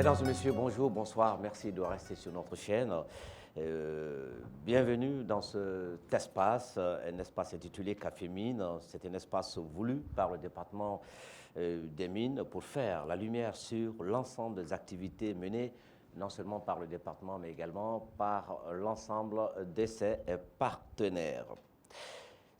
Mesdames et messieurs, bonjour, bonsoir, merci de rester sur notre chaîne. Bienvenue dans cet espace, un espace intitulé Café Mine. C'est un espace voulu par le département des mines pour faire la lumière sur l'ensemble des activités menées non seulement par le département mais également par l'ensemble de ses partenaires.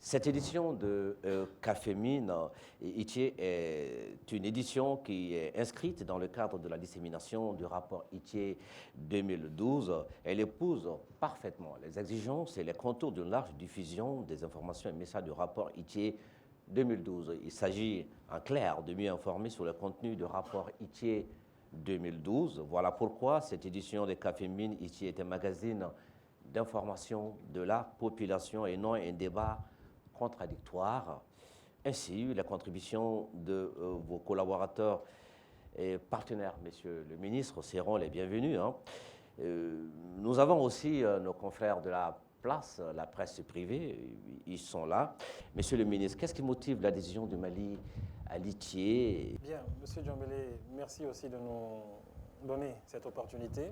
Cette édition de Café Mine Itier est une édition qui est inscrite dans le cadre de la dissémination du rapport Itier 2012. Elle épouse parfaitement les exigences et les contours d'une large diffusion des informations et messages du rapport Itier 2012. Il s'agit en clair de mieux informer sur le contenu du rapport Itier 2012. Voilà pourquoi cette édition de Café Mine Itier est un magazine d'information de la population et non un débat contradictoire. Ainsi, la contribution de vos collaborateurs et partenaires, Monsieur le ministre, seront les bienvenus. Nous avons aussi nos confrères de la place, la presse privée, ils sont là. Monsieur le ministre, qu'est-ce qui motive l'adhésion du Mali à l'Itier? Bien, Monsieur Diombélé, merci aussi de nous donner cette opportunité,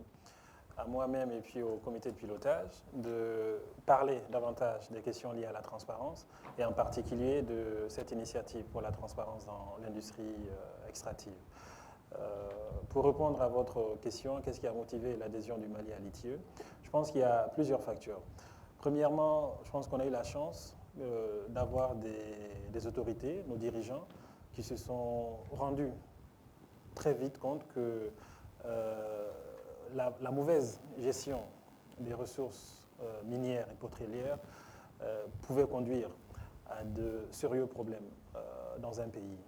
à moi-même et puis au comité de pilotage, de parler davantage des questions liées à la transparence et en particulier de cette initiative pour la transparence dans l'industrie extractive. Pour répondre à votre question, qu'est-ce qui a motivé l'adhésion du Mali à l'ITIE? Je pense qu'il y a plusieurs facteurs. Premièrement, je pense qu'on a eu la chance d'avoir des autorités, nos dirigeants, qui se sont rendus très vite compte que la mauvaise gestion des ressources minières et pétrolières pouvait conduire à de sérieux problèmes dans un pays.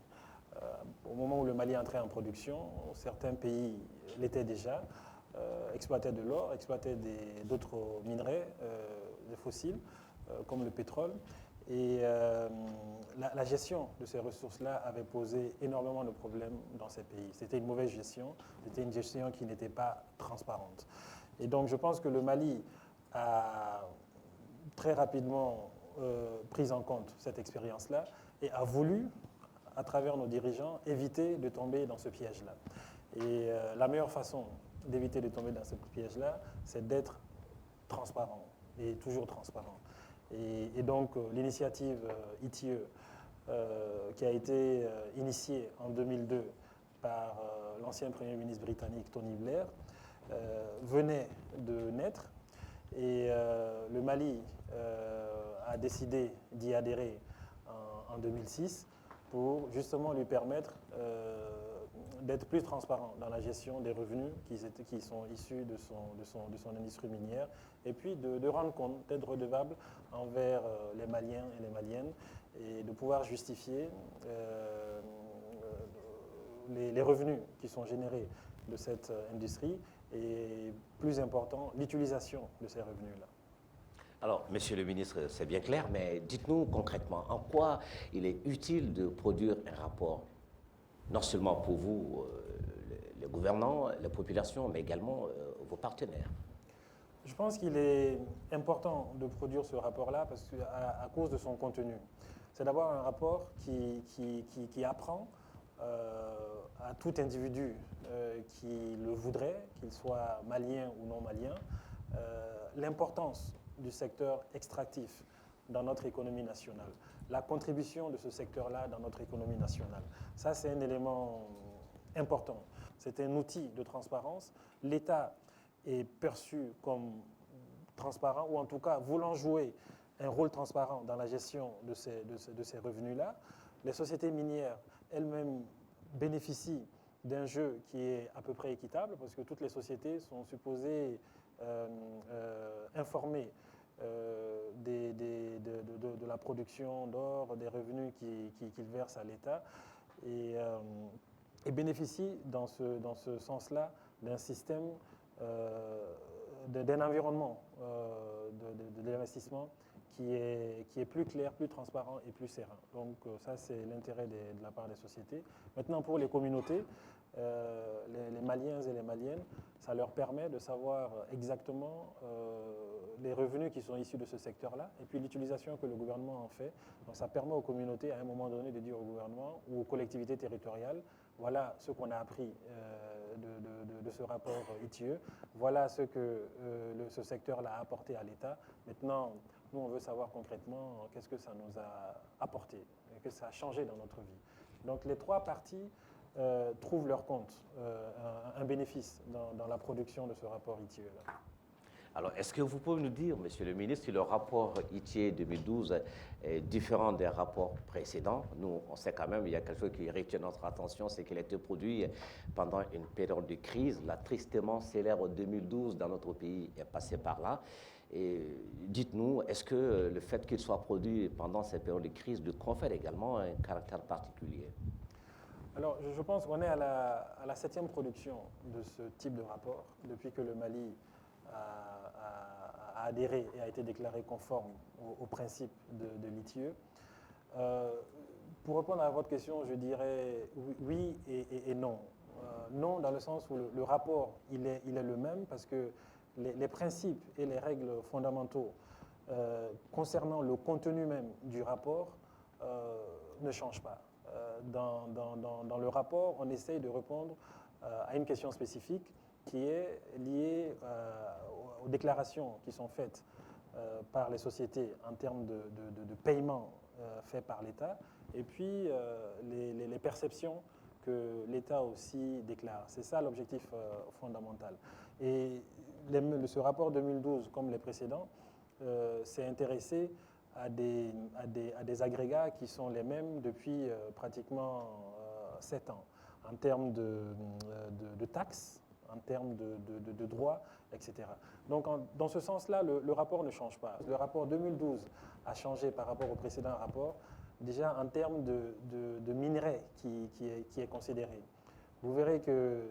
Au moment où le Mali entrait en production, certains pays l'étaient déjà, exploitaient de l'or, exploitaient d'autres minerais, des fossiles, comme le pétrole. Et la gestion de ces ressources-là avait posé énormément de problèmes dans ces pays. C'était une mauvaise gestion, c'était une gestion qui n'était pas transparente. Et donc je pense que le Mali a très rapidement pris en compte cette expérience-là et a voulu, à travers nos dirigeants, éviter de tomber dans ce piège-là. Et la meilleure façon d'éviter de tomber dans ce piège-là, c'est d'être transparent et toujours transparent. Et donc l'initiative ITIE, qui a été initiée en 2002 par l'ancien Premier ministre britannique Tony Blair, venait de naître et le Mali a décidé d'y adhérer en 2006 pour justement lui permettre d'être plus transparent dans la gestion des revenus qui sont issus de son industrie minière et puis de rendre compte, d'être redevable envers les Maliens et les Maliennes et de pouvoir justifier les revenus qui sont générés de cette industrie et, plus important, l'utilisation de ces revenus-là. Alors, Monsieur le ministre, c'est bien clair, mais dites-nous concrètement en quoi il est utile de produire un rapport, non seulement pour vous, les gouvernants, les populations, mais également vos partenaires. Je pense qu'il est important de produire ce rapport-là parce à cause de son contenu. C'est d'avoir un rapport qui apprend à tout individu qui le voudrait, qu'il soit malien ou non malien, l'importance du secteur extractif dans notre économie nationale, la contribution de ce secteur-là dans notre économie nationale. Ça, c'est un élément important. C'est un outil de transparence. L'État est perçu comme transparent, ou en tout cas voulant jouer un rôle transparent dans la gestion de ces revenus-là. Les sociétés minières elles-mêmes bénéficient d'un jeu qui est à peu près équitable, parce que toutes les sociétés sont supposées informer de la production d'or, des revenus qu'ils versent à l'État, et bénéficient dans ce sens-là d'un système, d'un environnement de l'investissement qui est plus clair, plus transparent et plus serein. Donc ça, c'est l'intérêt de la part des sociétés. Maintenant, pour les communautés, les Maliens et les Maliennes, ça leur permet de savoir exactement les revenus qui sont issus de ce secteur-là et puis l'utilisation que le gouvernement en fait. Donc ça permet aux communautés à un moment donné de dire au gouvernement ou aux collectivités territoriales, voilà ce qu'on a appris de ce rapport ITIE. Voilà ce que ce secteur-là a apporté à l'État. Maintenant, nous, on veut savoir concrètement qu'est-ce que ça nous a apporté, qu'est-ce que ça a changé dans notre vie. Donc les trois parties trouvent leur compte, un bénéfice dans la production de ce rapport ITIE-là. Alors, est-ce que vous pouvez nous dire, Monsieur le ministre, si le rapport ITIE 2012 est différent des rapports précédents? Nous, on sait quand même, il y a quelque chose qui retient notre attention, c'est qu'il a été produit pendant une période de crise. La tristement célèbre 2012 dans notre pays est passée par là. Et dites-nous, est-ce que le fait qu'il soit produit pendant cette période de crise lui confère également un caractère particulier? Alors, je pense qu'on est à la 7e production de ce type de rapport, depuis que le Mali a adhéré et a été déclaré conforme aux principes de l'ITIE. Pour répondre à votre question, je dirais oui et non. Non, dans le sens où le rapport, il est le même, parce que les principes et les règles fondamentaux concernant le contenu même du rapport ne changent pas. Dans le rapport, on essaye de répondre à une question spécifique qui est liée aux déclarations qui sont faites par les sociétés en termes de paiement fait par l'État, et puis les perceptions que l'État aussi déclare. C'est ça l'objectif fondamental. Et ce rapport 2012, comme les précédents, s'est intéressé à des agrégats qui sont les mêmes depuis pratiquement 7 ans, en termes de taxes, en termes de droits, etc. Donc, dans ce sens-là, le rapport ne change pas. Le rapport 2012 a changé par rapport au précédent rapport, déjà en termes de minerais qui est considéré. Vous verrez que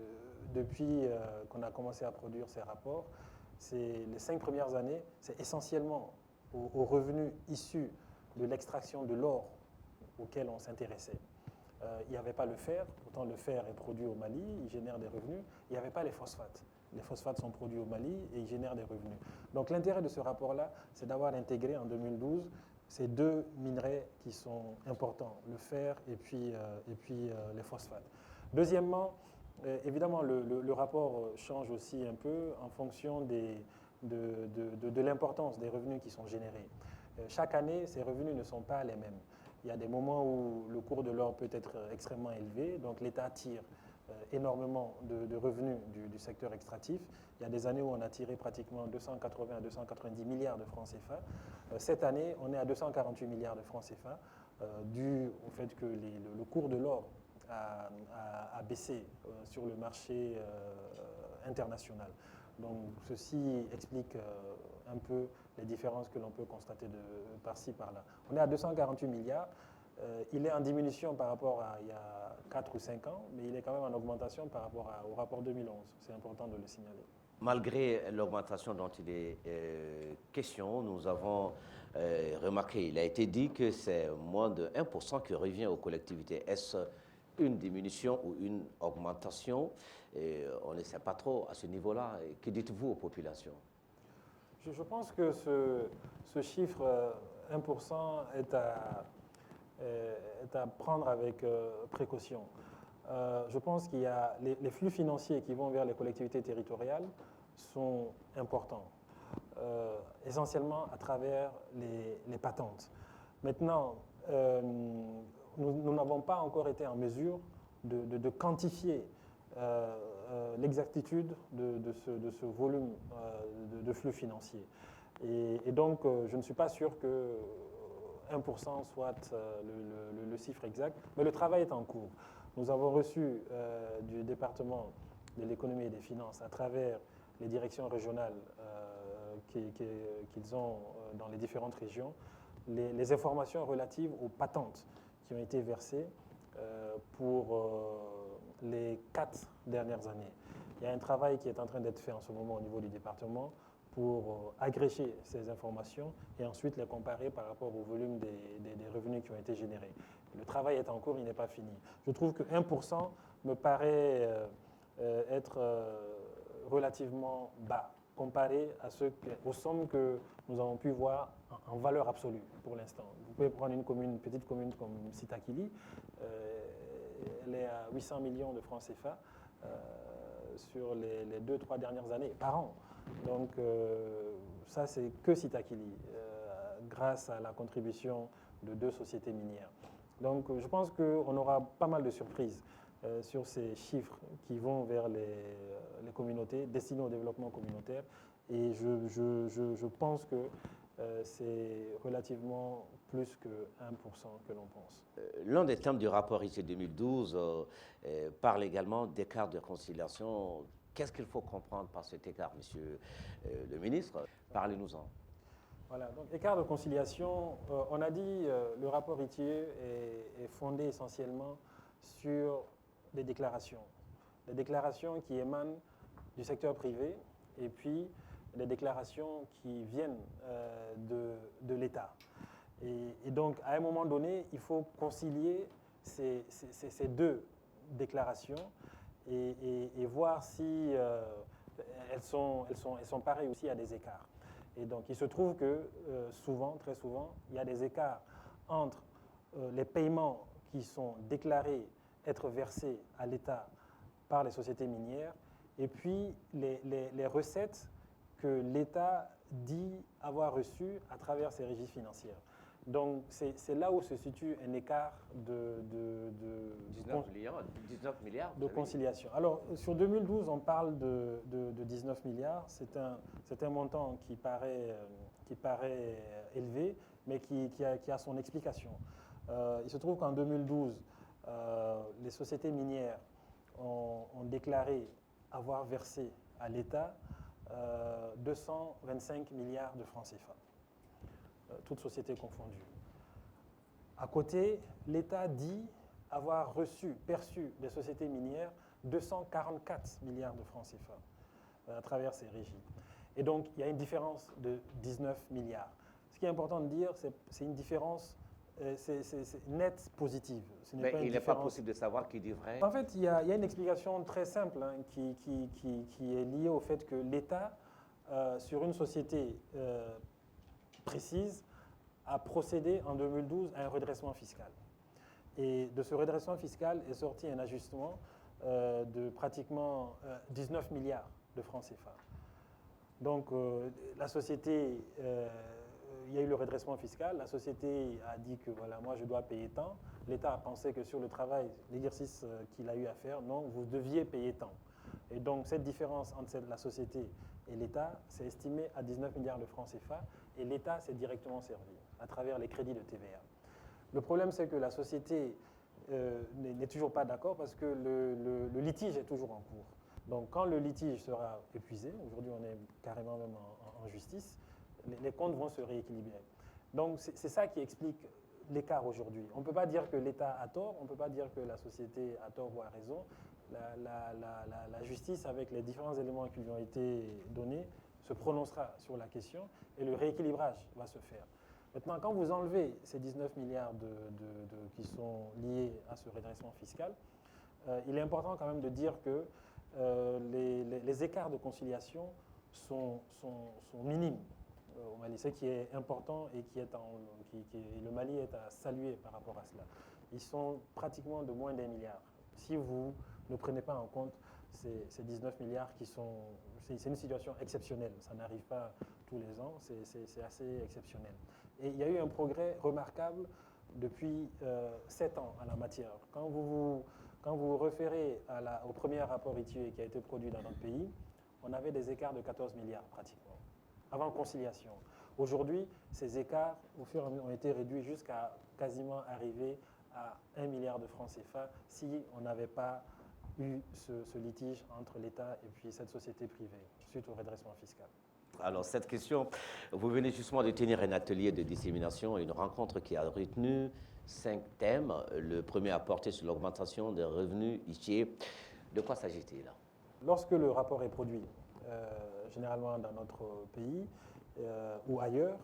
depuis qu'on a commencé à produire ces rapports, les 5 premières années, c'est essentiellement aux revenus issus de l'extraction de l'or auquel on s'intéressait. Il n'y avait pas le fer, pourtant le fer est produit au Mali, il génère des revenus. Il n'y avait pas les phosphates. Les phosphates sont produits au Mali et ils génèrent des revenus. Donc l'intérêt de ce rapport-là, c'est d'avoir intégré en 2012 ces deux minerais qui sont importants, le fer et puis les phosphates. Deuxièmement, évidemment, le rapport change aussi un peu en fonction de l'importance des revenus qui sont générés. Chaque année, ces revenus ne sont pas les mêmes. Il y a des moments où le cours de l'or peut être extrêmement élevé, donc l'État tire énormément de revenus du secteur extractif. Il y a des années où on a tiré pratiquement 280 à 290 milliards de francs CFA. Cette année, on est à 248 milliards de francs CFA, dû au fait que le cours de l'or a baissé sur le marché international. Donc ceci explique un peu les différences que l'on peut constater par-ci, par-là. On est à 248 milliards. Il est en diminution par rapport à il y a 4 ou 5 ans, mais il est quand même en augmentation par rapport au rapport 2011. C'est important de le signaler. Malgré l'augmentation dont il est question, nous avons remarqué, il a été dit que c'est moins de 1% qui revient aux collectivités. Est-ce une diminution ou une augmentation? On ne sait pas trop à ce niveau-là. Que dites-vous aux populations? Je pense que ce chiffre 1% est à prendre avec précaution. Je pense qu'il y a les flux financiers qui vont vers les collectivités territoriales sont importants, essentiellement à travers les patentes. Maintenant, nous n'avons pas encore été en mesure de quantifier l'exactitude de ce volume de flux financiers. Et donc, je ne suis pas sûr que 1% soit le chiffre exact, mais le travail est en cours. Nous avons reçu du département de l'économie et des finances, à travers les directions régionales qu'ils ont dans les différentes régions, les informations relatives aux patentes qui ont été versées pour les 4 dernières années. Il y a un travail qui est en train d'être fait en ce moment au niveau du département pour agréger ces informations et ensuite les comparer par rapport au volume des revenus qui ont été générés. Le travail est en cours, il n'est pas fini. Je trouve que 1% me paraît être relativement bas comparé aux sommes que nous avons pu voir en valeur absolue pour l'instant. Vous pouvez prendre une petite commune comme Sitakili, elle est à 800 millions de francs CFA. sur les 2-3 dernières années, par an. Donc ça, c'est que Sitakili, grâce à la contribution de 2 sociétés minières. Donc je pense qu'on aura pas mal de surprises sur ces chiffres qui vont vers les communautés, destinés au développement communautaire. Et je pense que c'est relativement plus que 1% que l'on pense. L'un des thèmes du rapport IC 2012 parle également d'écart de conciliation. Qu'est-ce qu'il faut comprendre par cet écart, monsieur le ministre? Parlez-nous-en. Voilà, donc écart de conciliation, on a dit le rapport ITIE est fondé essentiellement sur des déclarations qui émanent du secteur privé et puis des déclarations qui viennent de l'État. Et donc, à un moment donné, il faut concilier ces 2 déclarations et voir si elles sont pareilles aussi à des écarts. Et donc, il se trouve que souvent, très souvent, il y a des écarts entre les paiements qui sont déclarés être versés à l'État par les sociétés minières et puis les recettes que l'État dit avoir reçues à travers ses régies financières. Donc, c'est là où se situe un écart de 19 milliards de conciliation. Alors, sur 2012, on parle de 19 milliards. C'est un montant qui paraît élevé, mais qui a son explication. Il se trouve qu'en 2012, les sociétés minières ont déclaré avoir versé à l'État 225 milliards de francs CFA. Toutes sociétés confondues. À côté, l'État dit avoir perçu des sociétés minières 244 milliards de francs CFA à travers ces régies. Et donc, il y a une différence de 19 milliards. Ce qui est important de dire, c'est une différence nette positive. Mais il n'est pas possible de savoir qui dit vrai. En fait, il y a une explication très simple qui est liée au fait que l'État, sur une société précise, a procédé en 2012 à un redressement fiscal. Et de ce redressement fiscal est sorti un ajustement de pratiquement 19 milliards de francs CFA. Donc la société, il y a eu le redressement fiscal, la société a dit que voilà, moi je dois payer tant. L'État a pensé que sur le travail, l'exercice qu'il a eu à faire, non, vous deviez payer tant. Et donc cette différence entre la société et l'État, c'est estimé à 19 milliards de francs CFA et l'État s'est directement servi à travers les crédits de TVA. Le problème, c'est que la société n'est toujours pas d'accord parce que le litige est toujours en cours. Donc quand le litige sera épuisé, aujourd'hui on est carrément même en justice, les comptes vont se rééquilibrer. Donc c'est ça qui explique l'écart aujourd'hui. On ne peut pas dire que l'État a tort, on ne peut pas dire que la société a tort ou a raison. La justice, avec les différents éléments qui lui ont été donnés, se prononcera sur la question et le rééquilibrage va se faire. Maintenant, quand vous enlevez ces 19 milliards qui sont liés à ce redressement fiscal, il est important quand même de dire que les écarts de conciliation sont minimes au Mali, ce qui est important et le Mali est à saluer par rapport à cela. Ils sont pratiquement de moins d'1 milliard. Si vous ne prenez pas en compte ces 19 milliards c'est une situation exceptionnelle, ça n'arrive pas tous les ans, c'est assez exceptionnel. Et il y a eu un progrès remarquable depuis 7 ans en la matière. Quand vous vous référez au premier rapport ITIE qui a été produit dans notre pays, on avait des écarts de 14 milliards pratiquement, avant conciliation. Aujourd'hui, ces écarts, au fur et à mesure, ont été réduits jusqu'à quasiment arriver à 1 milliard de francs CFA si on n'avait pas eu ce litige entre l'État et puis cette société privée suite au redressement fiscal. Alors, cette question, vous venez justement de tenir un atelier de dissémination et une rencontre qui a retenu 5 thèmes. Le premier a porté sur l'augmentation des revenus ITIE. De quoi s'agit-il? Lorsque le rapport est produit, généralement dans notre pays ou ailleurs,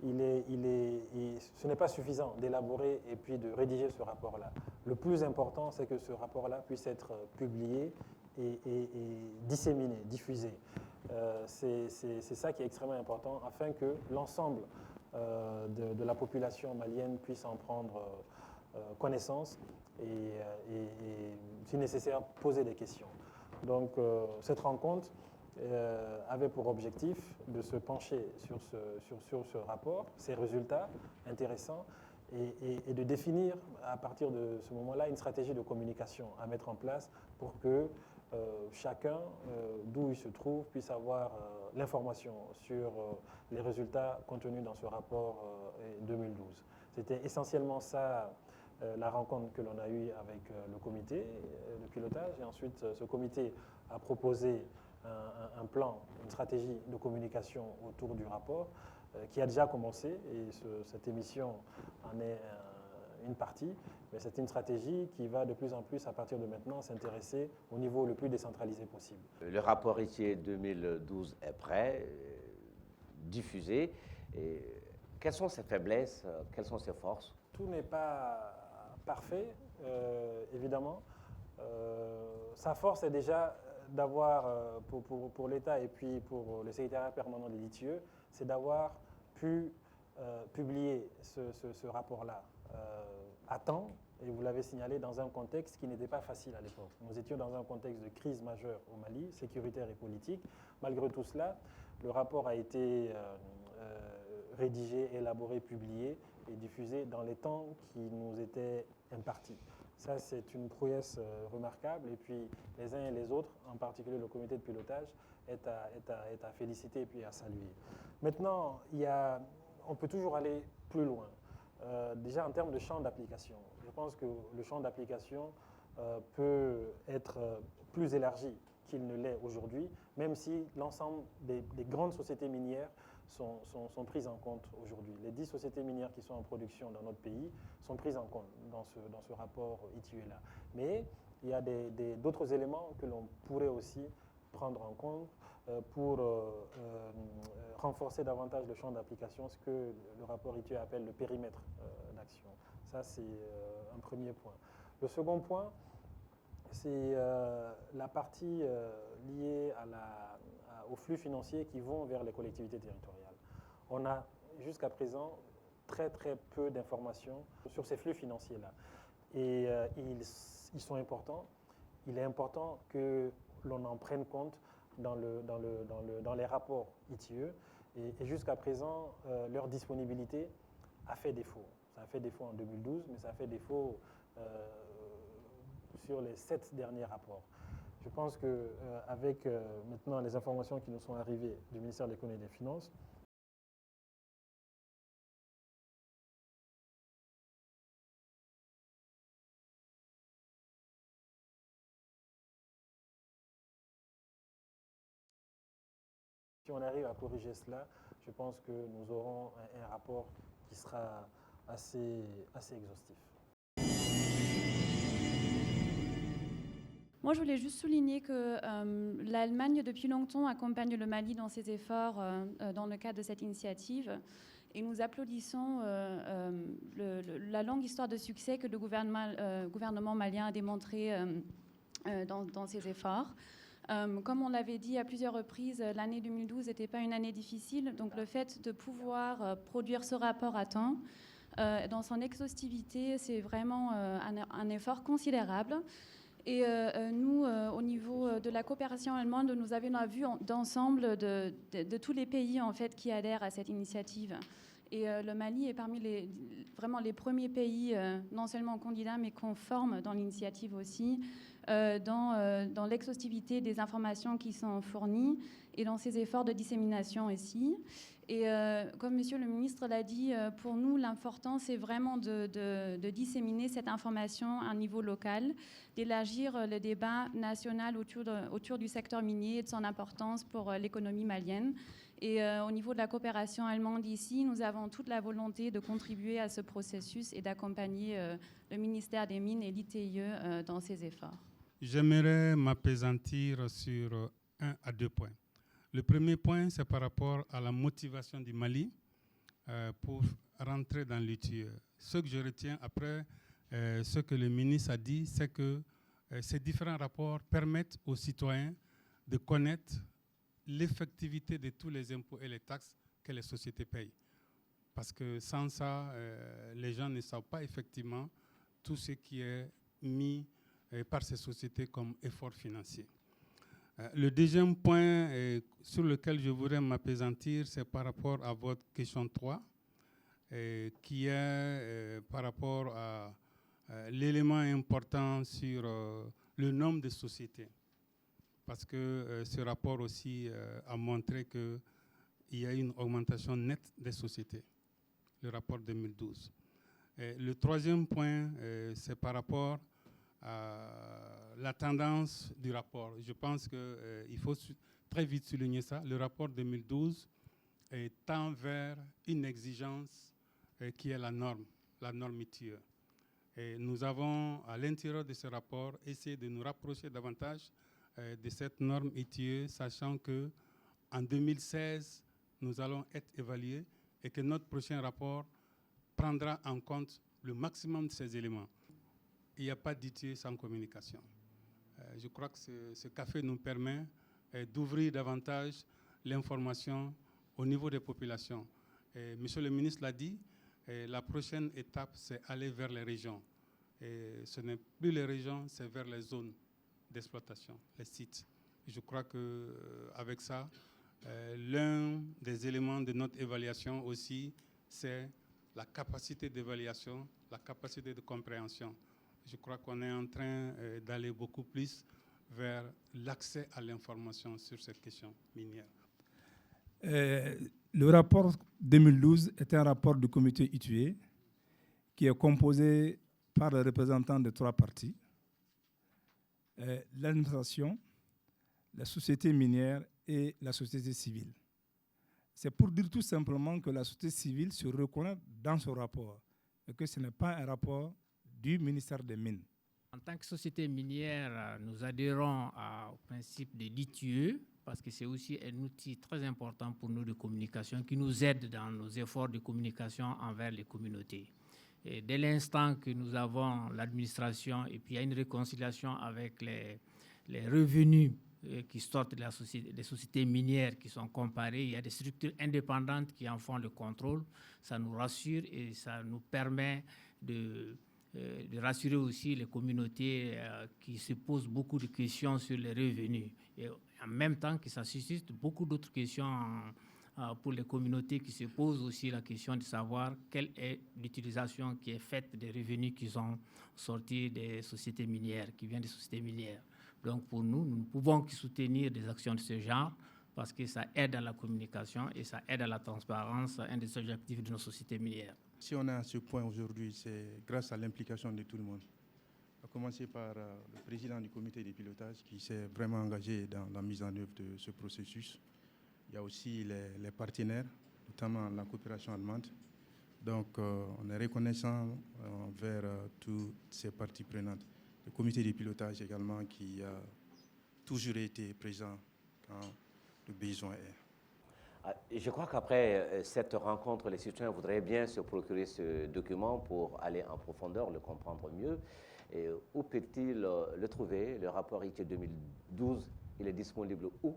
ce n'est pas suffisant d'élaborer et puis de rédiger ce rapport-là. Le plus important, c'est que ce rapport-là puisse être publié et disséminé, diffusé. C'est ça qui est extrêmement important afin que l'ensemble de la population malienne puisse en prendre connaissance et si nécessaire, poser des questions. Donc cette rencontre avait pour objectif de se pencher sur ce rapport, ces résultats intéressants, et de définir à partir de ce moment-là une stratégie de communication à mettre en place pour que chacun, d'où il se trouve, puisse avoir l'information sur les résultats contenus dans ce rapport 2012. C'était essentiellement ça, la rencontre que l'on a eue avec le comité de pilotage. Et ensuite, ce comité a proposé un plan, une stratégie de communication autour du rapport qui a déjà commencé. Et cette émission en est une partie. Mais c'est une stratégie qui va de plus en plus, à partir de maintenant, s'intéresser au niveau le plus décentralisé possible. Le rapport ITIE 2012 est prêt, diffusé. Et quelles sont ses faiblesses, quelles sont ses forces? Tout n'est pas parfait, évidemment. Sa force est déjà d'avoir, pour l'État et puis pour le secrétariat permanent des l'ITIE, c'est d'avoir pu publier ce rapport-là à temps, et vous l'avez signalé, dans un contexte qui n'était pas facile à l'époque. Nous étions dans un contexte de crise majeure au Mali, sécuritaire et politique. Malgré tout cela, le rapport a été rédigé, élaboré, publié et diffusé dans les temps qui nous étaient impartis. Ça, c'est une prouesse remarquable. Et puis, les uns et les autres, en particulier le comité de pilotage, est à féliciter et puis à saluer. Maintenant, on peut toujours aller plus loin. Déjà, en termes de champ d'application, je pense que le champ d'application peut être plus élargi qu'il ne l'est aujourd'hui, même si l'ensemble des grandes sociétés minières sont prises en compte aujourd'hui. Les 10 sociétés minières qui sont en production dans notre pays sont prises en compte dans ce rapport ITIE-là. Mais il y a d'autres éléments que l'on pourrait aussi prendre en compte pour renforcer davantage le champ d'application, ce que le rapport ITIE appelle le périmètre d'action. Ça, c'est un premier point. Le second point, c'est la partie liée aux flux financiers qui vont vers les collectivités territoriales. On a jusqu'à présent très peu d'informations sur ces flux financiers-là. Et ils sont importants. Il est important que l'on en prenne compte dans les rapports ITIE. Et jusqu'à présent, leur disponibilité a fait défaut. Ça a fait défaut en 2012, mais ça a fait défaut sur les 7 derniers rapports. Je pense qu'avec maintenant les informations qui nous sont arrivées du ministère de l'Économie et des Finances, si on arrive à corriger cela, je pense que nous aurons un rapport qui sera assez exhaustif. Moi, je voulais juste souligner que l'Allemagne, depuis longtemps, accompagne le Mali dans ses efforts dans le cadre de cette initiative. Et nous applaudissons la longue histoire de succès que le gouvernement malien a démontré dans ses efforts. Comme on l'avait dit à plusieurs reprises, l'année 2012 n'était pas une année difficile. Donc le fait de pouvoir produire ce rapport à temps, dans son exhaustivité, c'est vraiment un effort considérable. Et nous, au niveau de la coopération allemande, nous avons la vue d'ensemble de tous les pays en fait, qui adhèrent à cette initiative. Et le Mali est parmi vraiment les premiers pays, non seulement candidats, mais conformes dans l'initiative aussi, dans l'exhaustivité des informations qui sont fournies et dans ses efforts de dissémination aussi. Et comme Monsieur le ministre l'a dit, pour nous, l'important, c'est vraiment de disséminer cette information à un niveau local, d'élargir le débat national autour du secteur minier et de son importance pour l'économie malienne. Et au niveau de la coopération allemande ici, nous avons toute la volonté de contribuer à ce processus et d'accompagner le ministère des Mines et l'ITIE dans ces efforts. J'aimerais m'appesantir sur 1 à 2 points. Le premier point, c'est par rapport à la motivation du Mali pour rentrer dans l'ITIE. Ce que je retiens après ce que le ministre a dit, c'est que ces différents rapports permettent aux citoyens de connaître l'effectivité de tous les impôts et les taxes que les sociétés payent. Parce que sans ça, les gens ne savent pas effectivement tout ce qui est mis par ces sociétés comme effort financier. Le deuxième point sur lequel je voudrais m'appesantir, c'est par rapport à votre question 3, qui est par rapport à l'élément important sur le nombre de sociétés. Parce que ce rapport aussi a montré qu'il y a une augmentation nette des sociétés, le rapport 2012. Le troisième point, c'est par rapport à la tendance du rapport. Je pense qu'il faut très vite souligner ça. Le rapport 2012 tend vers une exigence qui est la norme ITIE. Et nous avons, à l'intérieur de ce rapport, essayé de nous rapprocher davantage de cette norme ITIE, sachant qu'en 2016, nous allons être évalués et que notre prochain rapport prendra en compte le maximum de ces éléments. Il n'y a pas d'ITIE sans communication. Je crois que ce café nous permet d'ouvrir davantage l'information au niveau des populations. Monsieur le ministre l'a dit, la prochaine étape, c'est aller vers les régions. Et ce n'est plus les régions, c'est vers les zones d'exploitation, les sites. Je crois qu'avec ça, l'un des éléments de notre évaluation aussi, c'est la capacité d'évaluation, la capacité de compréhension. Je crois qu'on est en train d'aller beaucoup plus vers l'accès à l'information sur cette question minière. Le rapport 2012 est un rapport du comité ITIE qui est composé par les représentants de 3 parties, l'administration, la société minière et la société civile. C'est pour dire tout simplement que la société civile se reconnaît dans ce rapport et que ce n'est pas un rapport du ministère des Mines. En tant que société minière, nous adhérons au principe de l'ITIE parce que c'est aussi un outil très important pour nous de communication qui nous aide dans nos efforts de communication envers les communautés. Et dès l'instant que nous avons l'administration et puis il y a une réconciliation avec les revenus qui sortent des sociétés minières qui sont comparées, il y a des structures indépendantes qui en font le contrôle, ça nous rassure et ça nous permet de rassurer aussi les communautés qui se posent beaucoup de questions sur les revenus. Et en même temps que ça suscite beaucoup d'autres questions pour les communautés qui se posent aussi la question de savoir quelle est l'utilisation qui est faite des revenus qui sont sortis des sociétés minières, qui viennent des sociétés minières. Donc pour nous, nous ne pouvons que soutenir des actions de ce genre parce que ça aide à la communication et ça aide à la transparence, un des objectifs de nos sociétés minières. Si on est à ce point aujourd'hui, c'est grâce à l'implication de tout le monde. À commencer par le président du comité de pilotage qui s'est vraiment engagé dans la mise en œuvre de ce processus. Il y a aussi les partenaires, notamment la coopération allemande. Donc on est reconnaissant envers toutes ces parties prenantes. Le comité de pilotage également qui a toujours été présent quand le besoin est. Je crois qu'après cette rencontre, les citoyens voudraient bien se procurer ce document pour aller en profondeur, le comprendre mieux. Et où peut-il le trouver? Le rapport ITIE 2012, il est disponible où?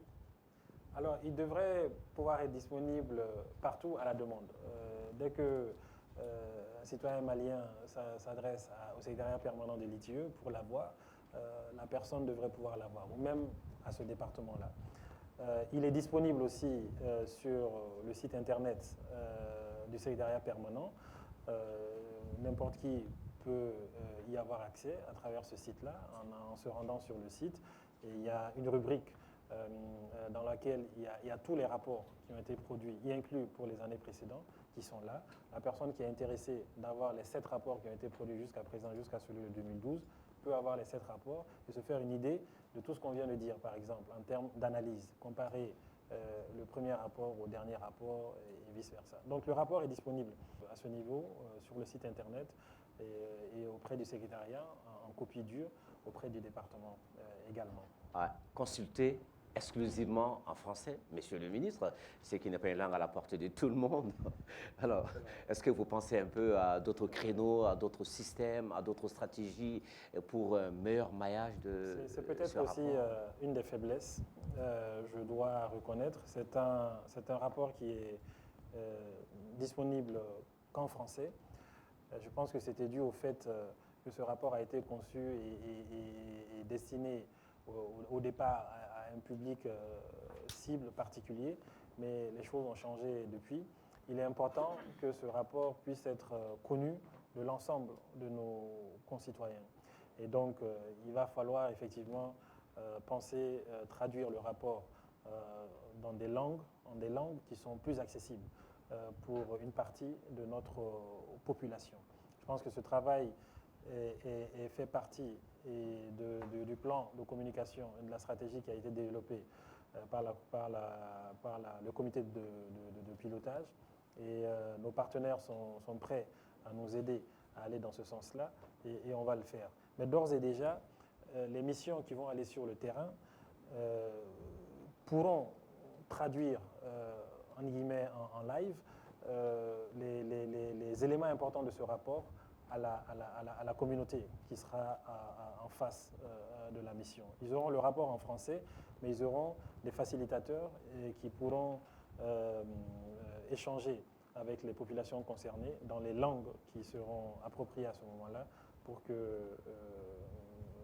Alors, il devrait pouvoir être disponible partout à la demande. Dès que un citoyen malien s'adresse au secrétariat permanent de l'ITIE pour l'avoir, la personne devrait pouvoir l'avoir, ou même à ce département-là. Il est disponible aussi sur le site internet du secrétariat permanent. N'importe qui peut y avoir accès à travers ce site-là en se rendant sur le site. Et il y a une rubrique dans laquelle il y a tous les rapports qui ont été produits, y inclus pour les années précédentes, qui sont là. La personne qui est intéressée d'avoir les 7 rapports qui ont été produits jusqu'à présent, jusqu'à celui de 2012, peut avoir les 7 rapports et se faire une idée de tout ce qu'on vient de dire, par exemple, en termes d'analyse, comparer le premier rapport au dernier rapport et vice-versa. Donc le rapport est disponible à ce niveau sur le site internet et auprès du secrétariat, en copie dure, auprès du département également. À consulter exclusivement en français, monsieur le ministre, c'est qui n'est pas une langue à la portée de tout le monde. Alors, est-ce que vous pensez un peu à d'autres créneaux, à d'autres systèmes, à d'autres stratégies pour un meilleur maillage de C'est peut-être aussi une des faiblesses, je dois reconnaître. C'est un rapport qui est disponible qu'en français. Je pense que c'était dû au fait que ce rapport a été conçu et destiné au départ à un public cible particulier, mais les choses ont changé depuis. Il est important que ce rapport puisse être connu de l'ensemble de nos concitoyens. Et donc, il va falloir effectivement penser traduire le rapport en des langues qui sont plus accessibles pour une partie de notre population. Je pense que ce travail fait partie du plan de communication et de la stratégie qui a été développée par le comité de pilotage. Et nos partenaires sont prêts à nous aider à aller dans ce sens-là, et on va le faire. Mais d'ores et déjà, les missions qui vont aller sur le terrain pourront traduire, en guillemets, en live, les éléments importants de ce rapport à la communauté qui sera en face de la mission. Ils auront le rapport en français, mais ils auront des facilitateurs qui pourront échanger avec les populations concernées dans les langues qui seront appropriées à ce moment-là pour que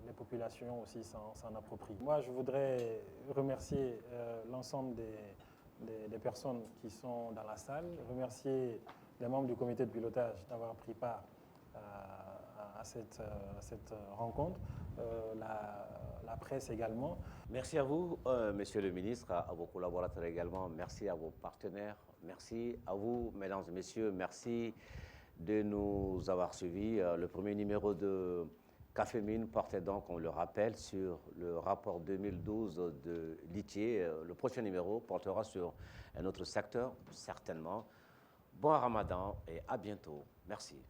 les populations aussi s'en approprient. Moi, je voudrais remercier l'ensemble des personnes qui sont dans la salle, remercier les membres du comité de pilotage d'avoir pris part à cette rencontre, la presse également. Merci à vous, Monsieur le ministre, à vos collaborateurs également. Merci à vos partenaires. Merci à vous, mesdames et messieurs. Merci de nous avoir suivis. Le premier numéro de Cafémine portait donc, on le rappelle, sur le rapport 2012 de l'ITIE. Le prochain numéro portera sur un autre secteur, certainement. Bon Ramadan et à bientôt. Merci.